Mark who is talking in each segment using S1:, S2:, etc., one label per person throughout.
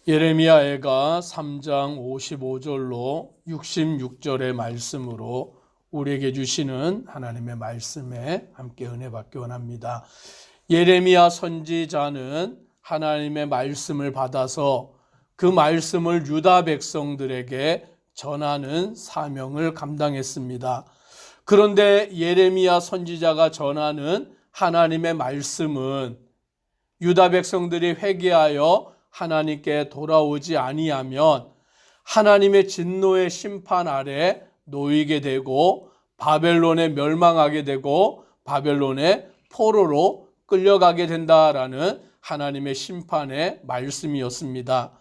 S1: 예레미야가 3장 55절로 66절의 말씀으로 우리에게 주시는 하나님의 말씀에 함께 은혜 받기 원합니다. 예레미야 선지자는 하나님의 말씀을 받아서 그 말씀을 유다 백성들에게 전하는 사명을 감당했습니다. 그런데 예레미야 선지자가 전하는 하나님의 말씀은 유다 백성들이 회개하여 하나님께 돌아오지 아니하면 하나님의 진노의 심판 아래 놓이게 되고 바벨론에 멸망하게 되고 바벨론의 포로로 끌려가게 된다라는 하나님의 심판의 말씀이었습니다.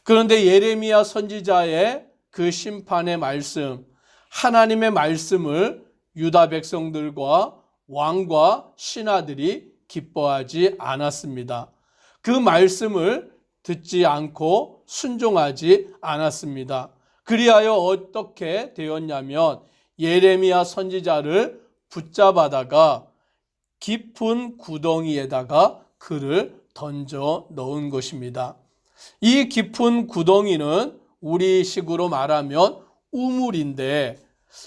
S1: 그런데 예레미야 선지자의 그 심판의 말씀, 하나님의 말씀을 유다 백성들과 왕과 신하들이 기뻐하지 않았습니다. 그 말씀을 듣지 않고 순종하지 않았습니다. 그리하여 어떻게 되었냐면 예레미야 선지자를 붙잡아다가 깊은 구덩이에다가 그를 던져 넣은 것입니다. 이 깊은 구덩이는 우리식으로 말하면 우물인데,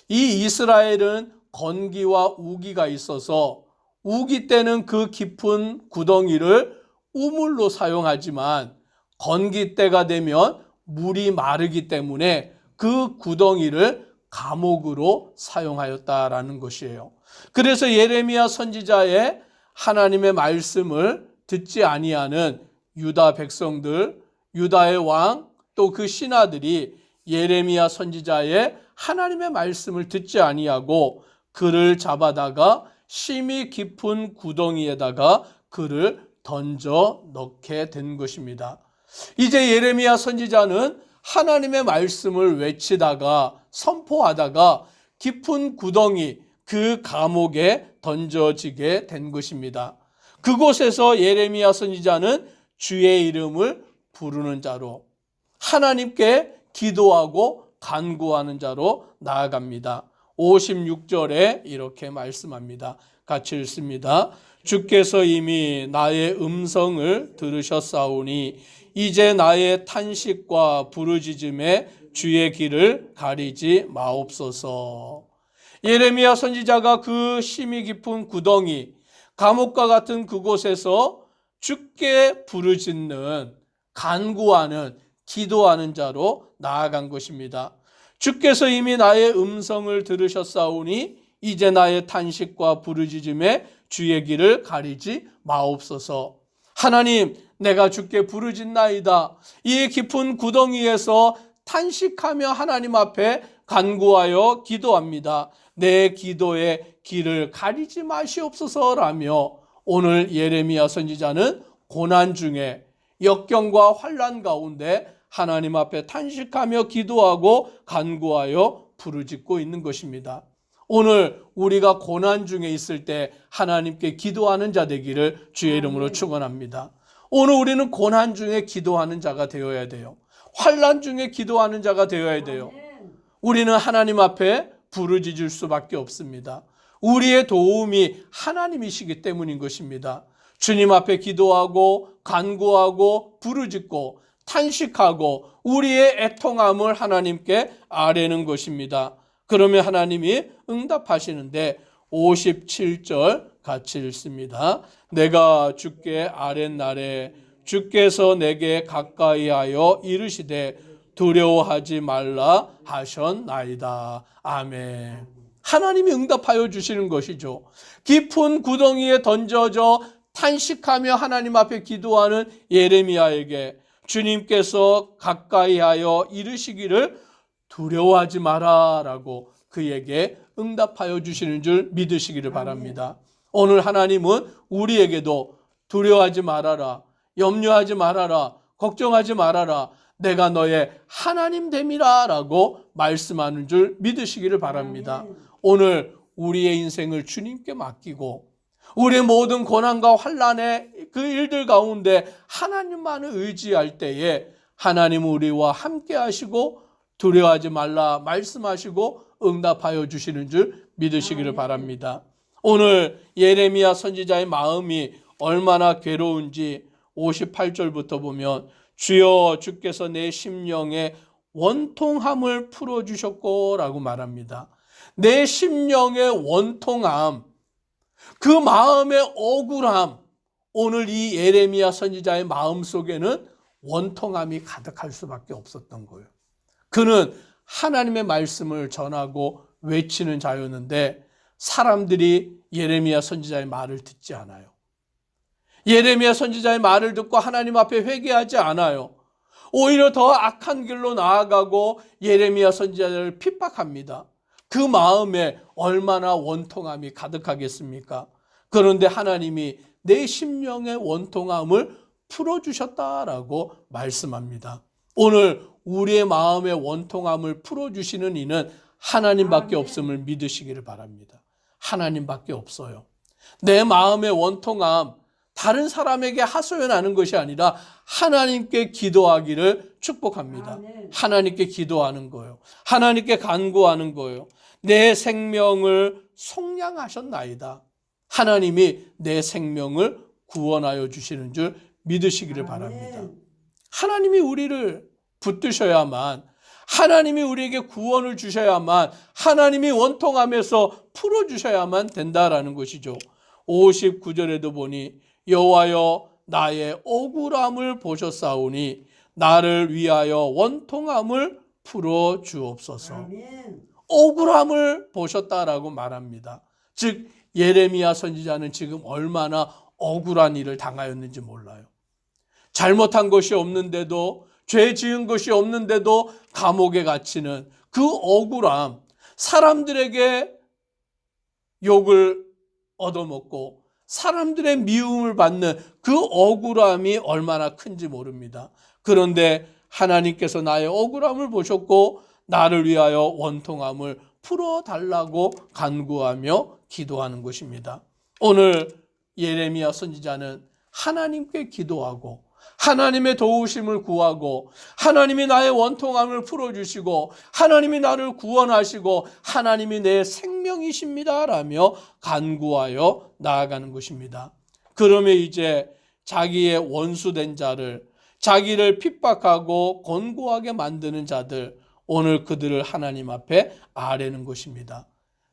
S1: 이 이스라엘은 건기와 우기가 있어서 우기 때는 그 깊은 구덩이를 우물로 사용하지만 건기 때가 되면 물이 마르기 때문에 그 구덩이를 감옥으로 사용하였다라는 것이에요. 그래서 예레미야 선지자의 하나님의 말씀을 듣지 아니하는 유다 백성들, 유다의 왕, 또 그 신하들이 예레미야 선지자의 하나님의 말씀을 듣지 아니하고 그를 잡아다가 심히 깊은 구덩이에다가 그를 던져 넣게 된 것입니다. 이제 예레미야 선지자는 하나님의 말씀을 외치다가 선포하다가 깊은 구덩이, 그 감옥에 던져지게 된 것입니다. 그곳에서 예레미야 선지자는 주의 이름을 부르는 자로, 하나님께 기도하고 간구하는 자로 나아갑니다. 56절에 이렇게 말씀합니다. 같이 읽습니다. 주께서 이미 나의 음성을 들으셨사오니 이제 나의 탄식과 부르짖음에 주의 길을 가리지 마옵소서. 예레미야 선지자가 그 심히 깊은 구덩이, 감옥과 같은 그곳에서 주께 부르짖는, 간구하는, 기도하는 자로 나아간 것입니다. 주께서 이미 나의 음성을 들으셨사오니 이제 나의 탄식과 부르짖음에 주의 길을 가리지 마옵소서. 하나님, 내가 주께 부르짖나이다. 이 깊은 구덩이에서 탄식하며 하나님 앞에 간구하여 기도합니다. 내 기도의 길을 가리지 마시옵소서라며 오늘 예레미야 선지자는 고난 중에 역경과 환난 가운데 하나님 앞에 탄식하며 기도하고 간구하여 부르짖고 있는 것입니다. 오늘 우리가 고난 중에 있을 때 하나님께 기도하는 자 되기를 주의 이름으로 축원합니다. 오늘 우리는 고난 중에 기도하는 자가 되어야 돼요. 환난 중에 기도하는 자가 되어야 돼요. 우리는 하나님 앞에 부르짖을 수밖에 없습니다. 우리의 도움이 하나님이시기 때문인 것입니다. 주님 앞에 기도하고 간구하고 부르짖고 탄식하고 우리의 애통함을 하나님께 아뢰는 것입니다. 그러면 하나님이 응답하시는데 57절 같이 읽습니다. 내가 주께 아랫날에 주께서 내게 가까이하여 이르시되 두려워하지 말라 하셨나이다. 아멘. 하나님이 응답하여 주시는 것이죠. 깊은 구덩이에 던져져 탄식하며 하나님 앞에 기도하는 예레미야에게 주님께서 가까이하여 이르시기를 두려워하지 마라라고 그에게 응답하여 주시는 줄 믿으시기를 바랍니다. 오늘 하나님은 우리에게도 두려워하지 말아라, 염려하지 말아라, 걱정하지 말아라, 내가 너의 하나님 됨이라 라고 말씀하는 줄 믿으시기를 바랍니다. 오늘 우리의 인생을 주님께 맡기고 우리의 모든 고난과 환난의 그 일들 가운데 하나님만을 의지할 때에 하나님은 우리와 함께 하시고 두려워하지 말라 말씀하시고 응답하여 주시는 줄 믿으시기를 바랍니다. 오늘 예레미야 선지자의 마음이 얼마나 괴로운지, 58절부터 보면 주여 주께서 내 심령의 원통함을 풀어주셨고 라고 말합니다. 내 심령의 원통함, 그 마음의 억울함, 오늘 이 예레미야 선지자의 마음속에는 원통함이 가득할 수밖에 없었던 거예요. 그는 하나님의 말씀을 전하고 외치는 자였는데 사람들이 예레미야 선지자의 말을 듣지 않아요. 예레미야 선지자의 말을 듣고 하나님 앞에 회개하지 않아요. 오히려 더 악한 길로 나아가고 예레미야 선지자를 핍박합니다. 그 마음에 얼마나 원통함이 가득하겠습니까? 그런데 하나님이 내 심령의 원통함을 풀어주셨다라고 말씀합니다. 오늘 우리의 마음의 원통함을 풀어주시는 이는 하나님밖에 없음을 믿으시기를 바랍니다. 하나님밖에 없어요. 내 마음의 원통함, 다른 사람에게 하소연하는 것이 아니라 하나님께 기도하기를 축복합니다. 하나님께 기도하는 거예요. 하나님께 간구하는 거예요. 내 생명을 속량하셨나이다. 하나님이 내 생명을 구원하여 주시는 줄 믿으시기를 바랍니다. 하나님이 우리를 붙드셔야만, 하나님이 우리에게 구원을 주셔야만, 하나님이 원통함에서 풀어주셔야만 된다라는 것이죠. 59절에도 보니 여호와여 나의 억울함을 보셨사오니 나를 위하여 원통함을 풀어 주옵소서. 억울함을 보셨다라고 말합니다. 즉 예레미야 선지자는 지금 얼마나 억울한 일을 당하였는지 몰라요. 잘못한 것이 없는데도, 죄 지은 것이 없는데도 감옥에 갇히는 그 억울함, 사람들에게 욕을 얻어먹고 사람들의 미움을 받는 그 억울함이 얼마나 큰지 모릅니다. 그런데 하나님께서 나의 억울함을 보셨고 나를 위하여 원통함을 풀어달라고 간구하며 기도하는 것입니다. 오늘 예레미야 선지자는 하나님께 기도하고 하나님의 도우심을 구하고 하나님이 나의 원통함을 풀어주시고 하나님이 나를 구원하시고 하나님이 내 생명이십니다 라며 간구하여 나아가는 것입니다. 그러면 이제 자기의 원수된 자를, 자기를 핍박하고 곤고하게 만드는 자들, 오늘 그들을 하나님 앞에 아뢰는 것입니다.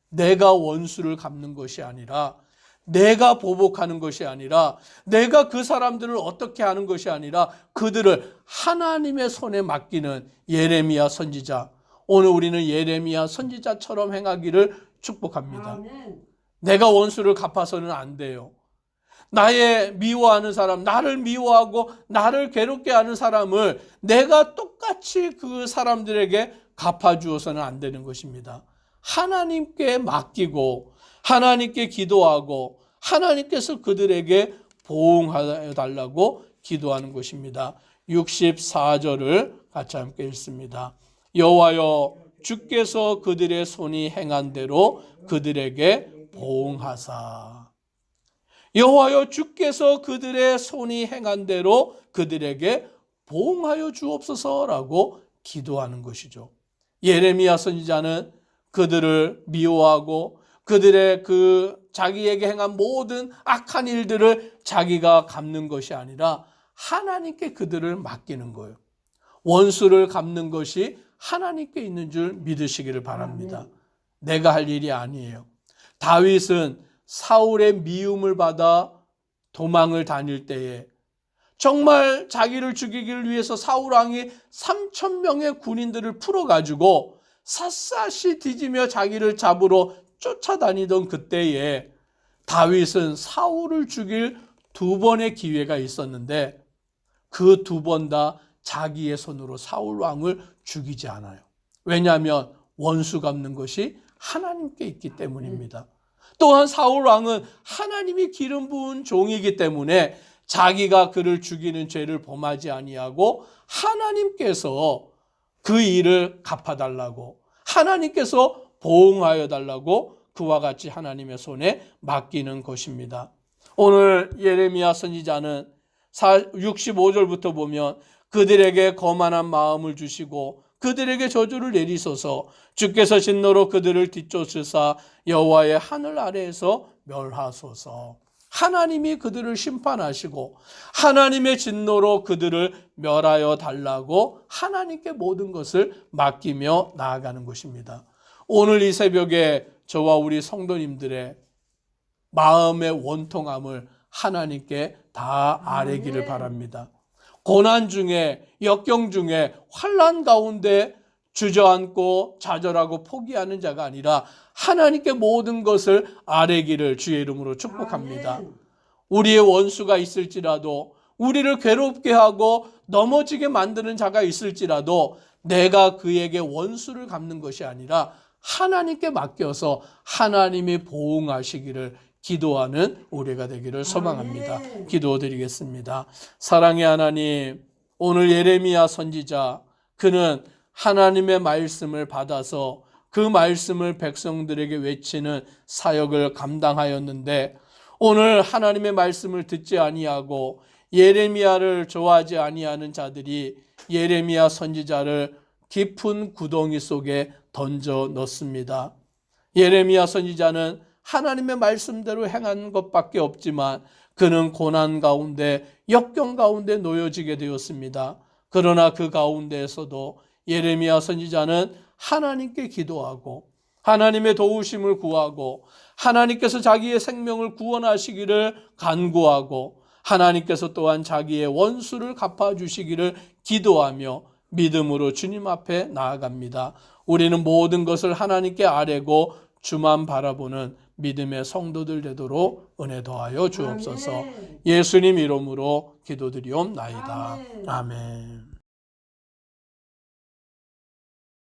S1: 내가 원수를 갚는 것이 아니라, 내가 보복하는 것이 아니라, 내가 그 사람들을 어떻게 하는 것이 아니라 그들을 하나님의 손에 맡기는 예레미야 선지자. 오늘 우리는 예레미야 선지자처럼 행하기를 축복합니다. 내가 원수를 갚아서는 안 돼요. 나의 미워하는 사람, 나를 미워하고 나를 괴롭게 하는 사람을 내가 똑같이 그 사람들에게 갚아주어서는 안 되는 것입니다. 하나님께 맡기고 하나님께 기도하고 하나님께서 그들에게 보응하여 달라고 기도하는 것입니다. 64절을 같이 함께 읽습니다. 여호와여 주께서 그들의 손이 행한 대로 그들에게 보응하사. 여호와여 주께서 그들의 손이 행한 대로 그들에게 보응하여 주옵소서라고 기도하는 것이죠. 예레미야 선지자는 그들을 미워하고 그들의 자기에게 행한 모든 악한 일들을 자기가 갚는 것이 아니라 하나님께 그들을 맡기는 거예요. 원수를 갚는 것이 하나님께 있는 줄 믿으시기를 바랍니다. 내가 할 일이 아니에요. 다윗은 사울의 미움을 받아 도망을 다닐 때에 정말 자기를 죽이기 위해서 사울 왕이 3,000명의 군인들을 풀어가지고 샅샅이 뒤지며 자기를 잡으러 쫓아다니던 그때에 다윗은 사울을 죽일 2번의 기회가 있었는데 그 2번 다 자기의 손으로 사울 왕을 죽이지 않아요. 왜냐하면 원수 갚는 것이 하나님께 있기 때문입니다. 또한 사울 왕은 하나님이 기름 부은 종이기 때문에 자기가 그를 죽이는 죄를 범하지 아니하고 하나님께서 그 일을 갚아달라고, 하나님께서 보응하여 달라고 그와 같이 하나님의 손에 맡기는 것입니다. 오늘 예레미야 선지자는 65절부터 보면 그들에게 거만한 마음을 주시고 그들에게 저주를 내리소서. 주께서 진노로 그들을 뒤쫓으사 여호와의 하늘 아래에서 멸하소서. 하나님이 그들을 심판하시고 하나님의 진노로 그들을 멸하여 달라고 하나님께 모든 것을 맡기며 나아가는 것입니다. 오늘 이 새벽에 저와 우리 성도님들의 마음의 원통함을 하나님께 다 아뢰기를 바랍니다. 고난 중에, 역경 중에, 환난 가운데 주저앉고 좌절하고 포기하는 자가 아니라 하나님께 모든 것을 아뢰기를 주의 이름으로 축복합니다. 우리의 원수가 있을지라도, 우리를 괴롭게 하고 넘어지게 만드는 자가 있을지라도 내가 그에게 원수를 갚는 것이 아니라 하나님께 맡겨서 하나님이 보응하시기를 기도하는 우리가 되기를 소망합니다. 기도드리겠습니다. 사랑의 하나님, 오늘 예레미야 선지자, 그는 하나님의 말씀을 받아서 그 말씀을 백성들에게 외치는 사역을 감당하였는데 오늘 하나님의 말씀을 듣지 아니하고 예레미야를 좋아하지 아니하는 자들이 예레미야 선지자를 깊은 구덩이 속에 던져 넣습니다. 예레미야 선지자는 하나님의 말씀대로 행한 것밖에 없지만 그는 고난 가운데, 역경 가운데 놓여지게 되었습니다. 그러나 그 가운데에서도 예레미야 선지자는 하나님께 기도하고 하나님의 도우심을 구하고 하나님께서 자기의 생명을 구원하시기를 간구하고 하나님께서 또한 자기의 원수를 갚아주시기를 기도하며 믿음으로 주님 앞에 나아갑니다. 우리는 모든 것을 하나님께 아뢰고 주만 바라보는 믿음의 성도들 되도록 은혜 더하여 주옵소서. 예수님 이름으로 기도드리옵나이다. 아멘.